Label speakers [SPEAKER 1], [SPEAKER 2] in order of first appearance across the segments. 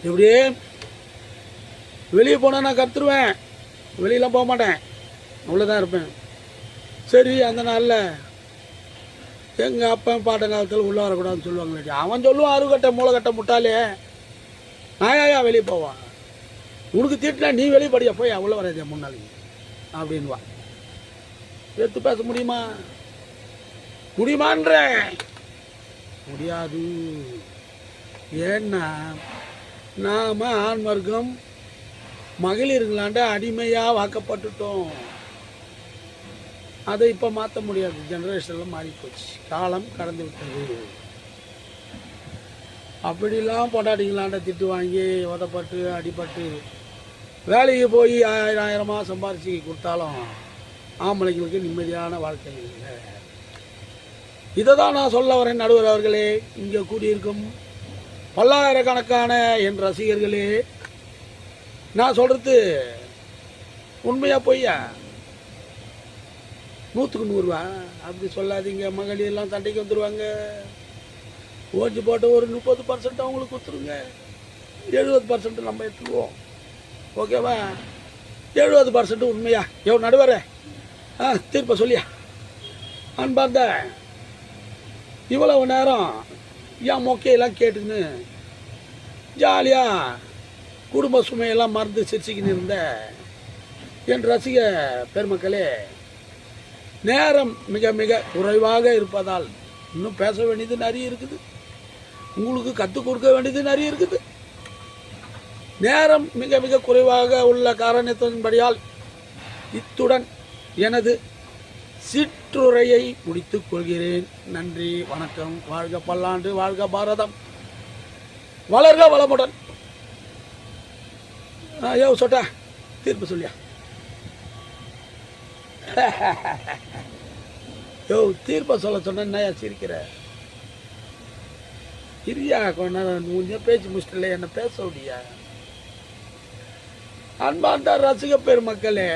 [SPEAKER 1] எப்படியே வெளியே போனால் நான் கற்றுருவேன், வெளியெலாம் போக மாட்டேன், அவ்வளோதான் இருப்பேன். சரி, அந்த நாளில் எங்கள் அப்பா பாட்டங்காலத்தில் உள்ளே வரக்கூடாதுன்னு சொல்லுவாங்களே. அவன் சொல்லுவான், அறுகட்டை மூளைக்கட்டை முட்டாளே, நான் வெளியே போவான், உனக்கு திட்டினா நீ வெளியே படியா போய் அவ்வளோ வராது முன்னாள் அப்படின்வா. எடுத்து பேச முடியுமா? முடியுமான்ற முடியாது. ஏன்னா நாம் ஆண் வர்க்கம் மகளிர்களாண்ட அடிமையாக வாக்கப்பட்டுட்டோம். அதை இப்போ மாற்ற முடியாது. ஜெனரேஷனில் மாறி போச்சு, காலம் கடந்து விட்டது. அப்படிலாம் பொண்டாட்டிங்களாண்ட திட்டு வாங்கி உதப்பட்டு அடிபட்டு வேலைக்கு போய் ஆயிரமாக சம்பாரிச்சு கொடுத்தாலும் ஆம்பளைங்களுக்கு நிம்மதியான வாழ்க்கை இல்லை. இதை தான் நான் சொல்ல வரேன். நடுவர் அவர்களே, இங்கே கூடியிருக்கும் பல்லாயிரக்கணக்கான என் ரசிகர்களே, நான் சொல்கிறது உண்மையாக பொய்யா? 100க்கு 100 அப்படி சொல்லாதீங்க. மகளிர்லாம் சண்டைக்கு வந்துடுவாங்க. ஓட்டு போட்ட ஒரு 30% அவங்களுக்கு கொடுத்துருங்க, 70% நம்ம எடுத்துக்குவோம். ஓகேவா? 70% உண்மையா? நடுவர தீர்ப்பை சொல்லியா? அன்பார்ந்த இவ்வளவு நேரம் என் மொக்கையெல்லாம் கேட்டுக்கின்னு ஜாலியாக குடும்ப சுமையெல்லாம் மறந்து சிரிச்சுக்கின்னு இருந்த என் ரசிக பெருமக்களே, நேரம் மிக மிக குறைவாக இருப்பதால் இன்னும் பேச வேண்டியது நிறைய இருக்குது, உங்களுக்கு கற்றுக் கொடுக்க வேண்டியது நிறைய இருக்குது. நேரம் மிக மிக குறைவாக உள்ள காரணத்தின்படியால் இத்துடன் எனது சிற்றுரையை முடித்துக் கொள்கிறேன். நன்றி, வணக்கம். வாழ்க பல்லாண்டு, வாழ்க பாரதம், வளர்க வளமுடன். சொட்டா தீர்ப்பு சொல்லியா? தீர்ப்பை சொல்ல சொன்ன என்னையா சிரிக்கிற? இரியா கொஞ்ச நேரம் பேச்சு முடிச்சிட்டல, என்ன பேச முடியா? அன்பார்ந்த ரசிக பெருமக்களே,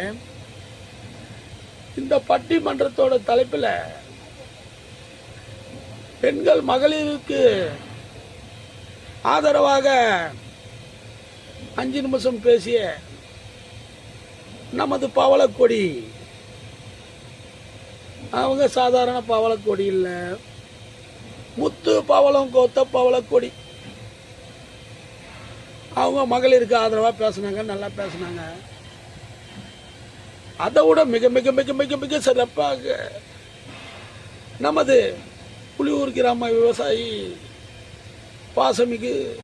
[SPEAKER 1] இந்த பட்டிமன்றத்தோட தலைப்பில் பெண்கள் மகளிருக்கு ஆதரவாக 5 நிமிஷம் பேசிய நமது பவளக்கொடி, அவங்க சாதாரண பவளக்கொடி இல்லை, முத்து பவளம் கோத்த பவளக்கொடி. அவங்க மகளிருக்கு ஆதரவாக பேசினாங்க, நல்லா பேசினாங்க. அதை விட மிக மிக மிக மிக மிக சிறப்பாக நமது புலியூர் கிராம விவசாயி பாசமிகு